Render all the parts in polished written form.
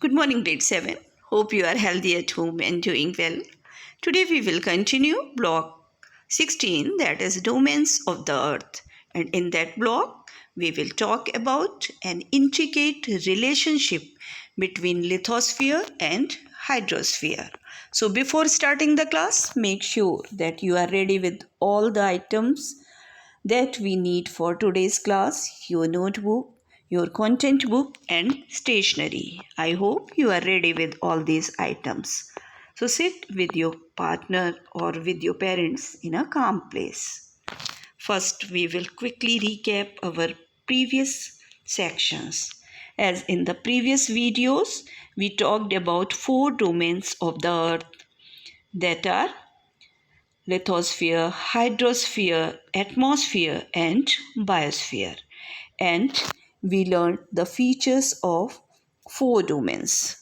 Good morning, grade 7. Hope you are healthy at home and doing well. Today we will continue block 16, that is domains of the earth. And in that block, we will talk about an intricate relationship between lithosphere and hydrosphere. So before starting the class, make sure that you are ready with all the items that we need for today's class, your notebook, your content book, and stationery. I hope you are ready with all these items. So sit with your partner or with your parents in a calm place. First, we will quickly recap our previous sections. As in the previous videos, we talked about 4 domains of the earth that are lithosphere, hydrosphere, atmosphere, and biosphere. And we learned the features of 4 domains: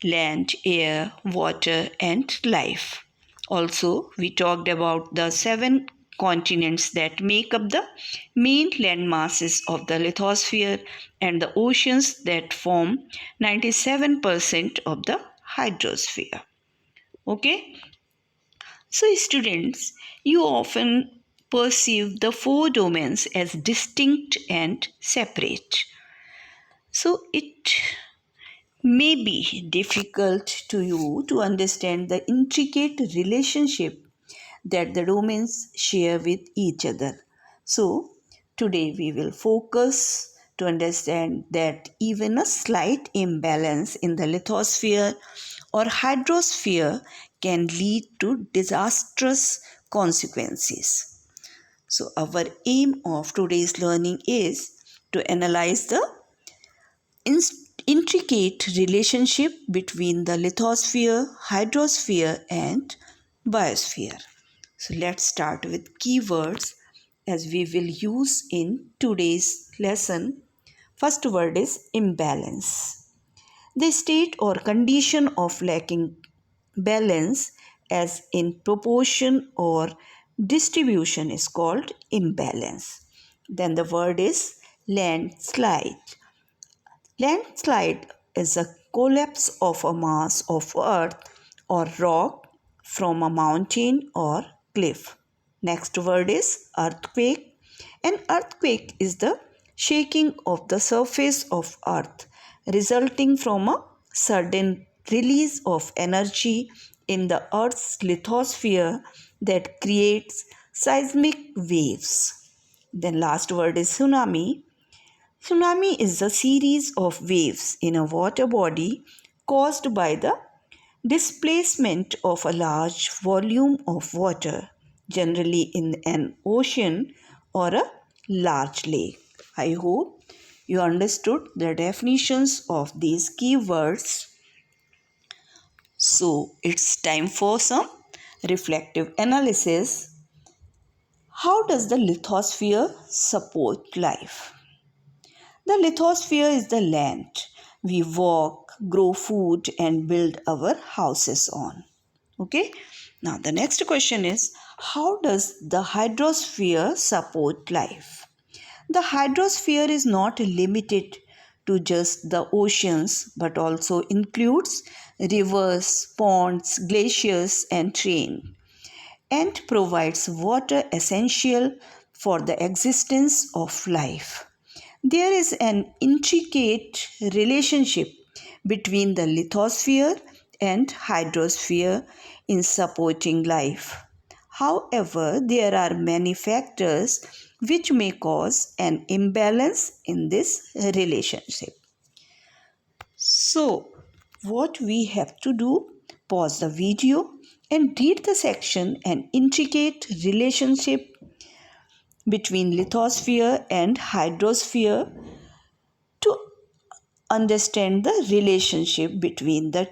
land, air, water, and life. Also, we talked about the 7 continents that make up the main land masses of the lithosphere and the oceans that form 97% of the hydrosphere. Okay, so, students, you often perceive the 4 domains as distinct and separate. So, it may be difficult to you to understand the intricate relationship that the domains share with each other. So, today we will focus to understand that even a slight imbalance in the lithosphere or hydrosphere can lead to disastrous consequences. So, our aim of today's learning is to analyze the intricate relationship between the lithosphere, hydrosphere, and biosphere. So let's start with keywords as we will use in today's lesson. First word is imbalance. The state or condition of lacking balance as in proportion or distribution is called imbalance. Then the word is landslide. Landslide is a collapse of a mass of earth or rock from a mountain or cliff. Next word is earthquake. An earthquake is the shaking of the surface of earth resulting from a sudden release of energy in the earth's lithosphere that creates seismic waves. Then last word is tsunami. Tsunami is a series of waves in a water body caused by the displacement of a large volume of water, generally in an ocean or a large lake. I hope you understood the definitions of these keywords. So it's time for some reflective analysis. How does the lithosphere support life? The lithosphere is the land we walk, grow food, and build our houses on. Okay. Now, the next question is, how does the hydrosphere support life? The hydrosphere is not limited to just the oceans but also includes rivers, ponds, glaciers, and rain, and provides water essential for the existence of life. There is an intricate relationship between the lithosphere and hydrosphere in supporting life. However, there are many factors which may cause an imbalance in this relationship. So, what we have to do, pause the video and read the section An Intricate Relationship between lithosphere and hydrosphere to understand the relationship between the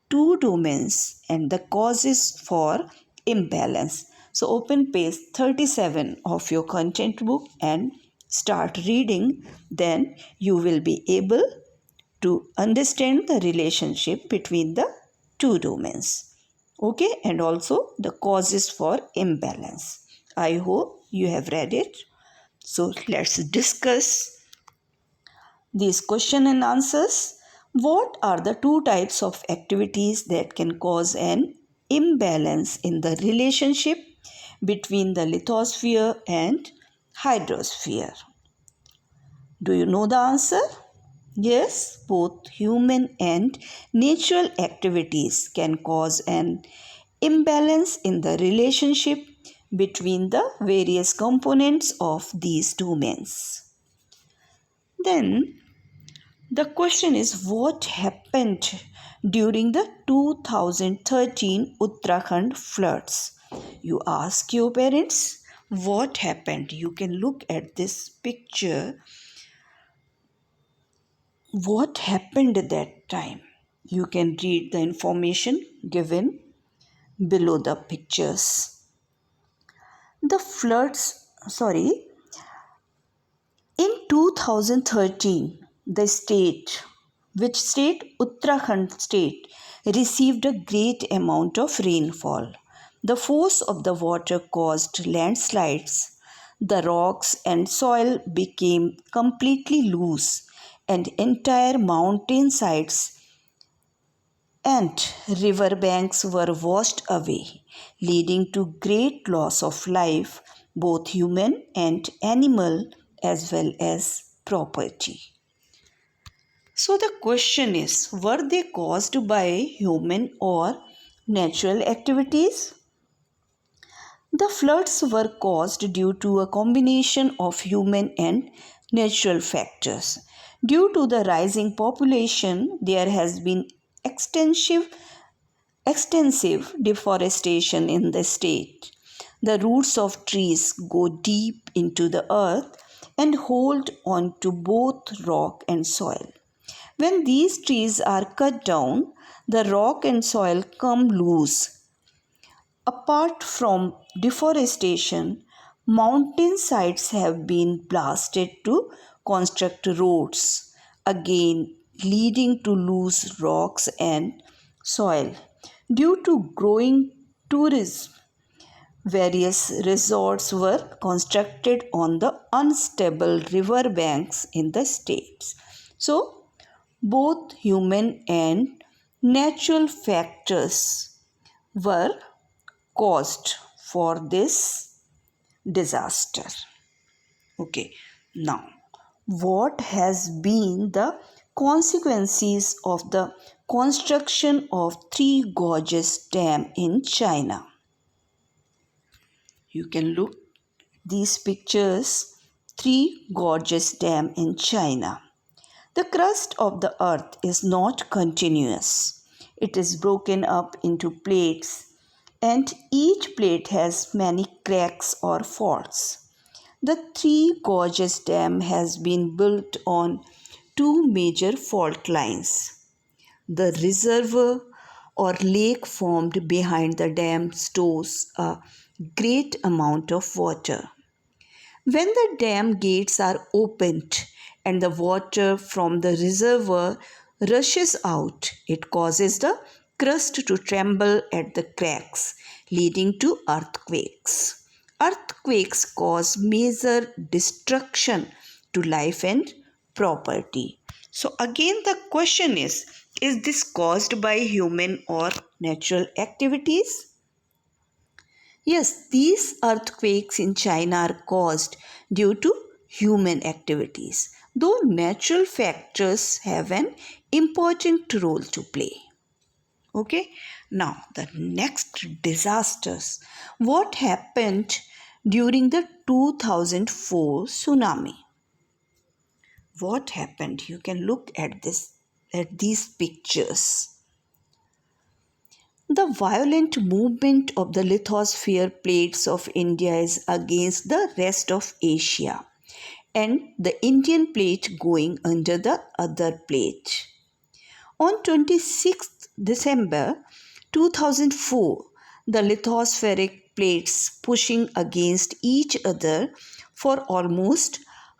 2 domains and the causes for imbalance. So open page 37 of your content book and start reading. Then you will be able to understand the relationship between the 2 domains. Okay, and also the causes for imbalance. I hope you have read it. So let's discuss these question and answers. What are the two types of activities that can cause an imbalance in the relationship between the lithosphere and hydrosphere? Do you know the answer? Yes, both human and natural activities can cause an imbalance in the relationship between the various components of these domains. Then the question is, what happened during the 2013 Uttarakhand floods? You ask your parents, what happened? You can look at this picture. What happened at that time? You can read the information given below the pictures. The floods, in 2013, the state, which state? Uttarakhand state, received a great amount of rainfall. The force of the water caused landslides. The rocks and soil became completely loose, and entire mountain sides and river banks were washed away, leading to great loss of life, both human and animal, as well as property. So the question is, were they caused by human or natural activities? The floods were caused due to a combination of human and natural factors. Due to the rising population, there has been extensive deforestation in the state. The roots of trees go deep into the earth and hold on to both rock and soil. When these trees are cut down, the rock and soil come loose. Apart from deforestation, mountain sides have been blasted to construct roads, again leading to loose rocks and soil. Due to growing tourism, various resorts were constructed on the unstable river banks in the states. So, both human and natural factors were caused for this disaster. Okay, now what has been the consequences of the construction of Three Gorges Dam in China? You can look these pictures. Three Gorges Dam in China. The crust of the earth is not continuous. It is broken up into plates, and each plate has many cracks or faults. The Three Gorges Dam has been built on two major fault lines. The reservoir or lake formed behind the dam stores a great amount of water. When the dam gates are opened and the water from the reservoir rushes out, it causes the crust to tremble at the cracks, leading to earthquakes. Earthquakes cause major destruction to life and property. So, again, the question is this caused by human or natural activities? Yes, these earthquakes in China are caused due to human activities, though natural factors have an important role to play. Okay, now the next disasters. What happened during the 2004 tsunami? What happened? You can look at these pictures. The violent movement of the lithosphere plates of India is against the rest of Asia, and the Indian plate going under the other plate. On 26th December 2004, the lithospheric plates pushing against each other for almost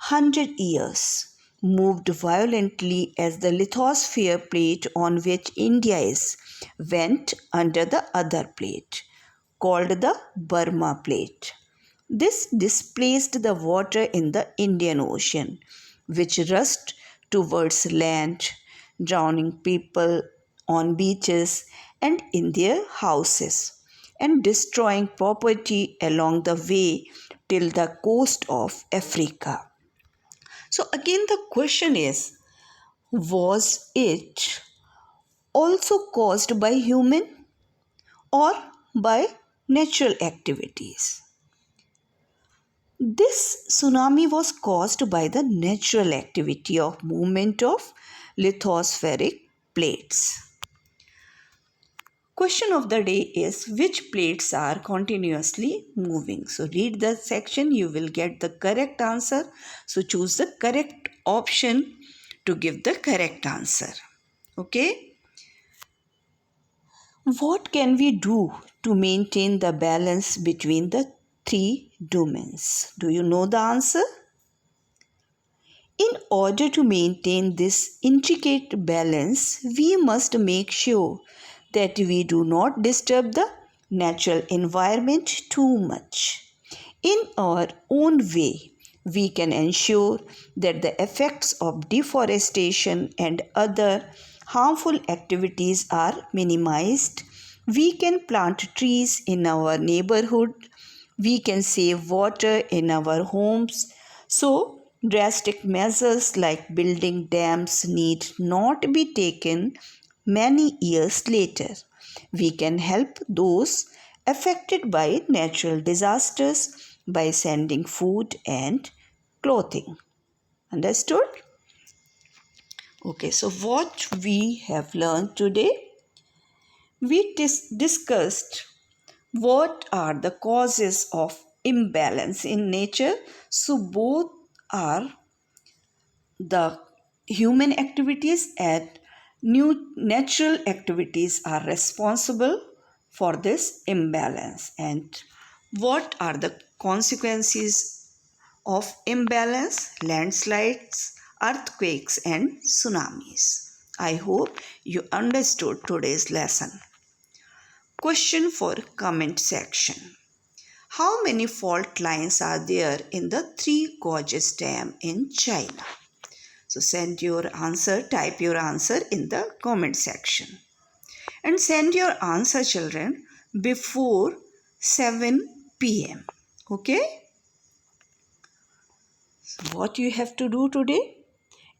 100 years moved violently as the lithosphere plate on which India is went under the other plate, called the Burma plate. This displaced the water in the Indian Ocean, which rushed towards land drowning people on beaches and in their houses, and destroying property along the way till the coast of Africa. So, again, the question is, was it also caused by human or by natural activities? This tsunami was caused by the natural activity of movement of lithospheric plates. Question of the day is, which plates are continuously moving? So read the section, you will get the correct answer. So choose the correct option to give the correct answer. Okay. What can we do to maintain the balance between the three domains? Do you know the answer? In order to maintain this intricate balance, we must make sure that we do not disturb the natural environment too much. In our own way, we can ensure that the effects of deforestation and other harmful activities are minimized. We can plant trees in our neighborhood. We can save water in our homes. So, drastic measures like building dams need not be taken many years later. We can help those affected by natural disasters by sending food and clothing. Understood? Okay, so what we have learned today? We discussed what are the causes of imbalance in nature. So both are the human activities and new natural activities are responsible for this imbalance. And what are the consequences of imbalance? Landslides, earthquakes, and tsunamis. I hope you understood today's lesson. Question for comment section. How many fault lines are there in the Three Gorges Dam in China? So send your answer, type your answer in the comment section. And send your answer, children, before 7 p.m. Okay? So what you have to do today?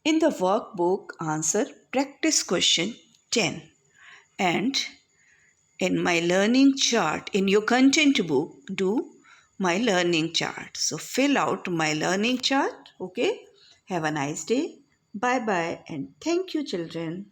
In the workbook, answer practice question 10. And in my learning chart, in your content book, do my learning chart. So fill out my learning chart. Okay? Have a nice day. Bye bye and thank you, children.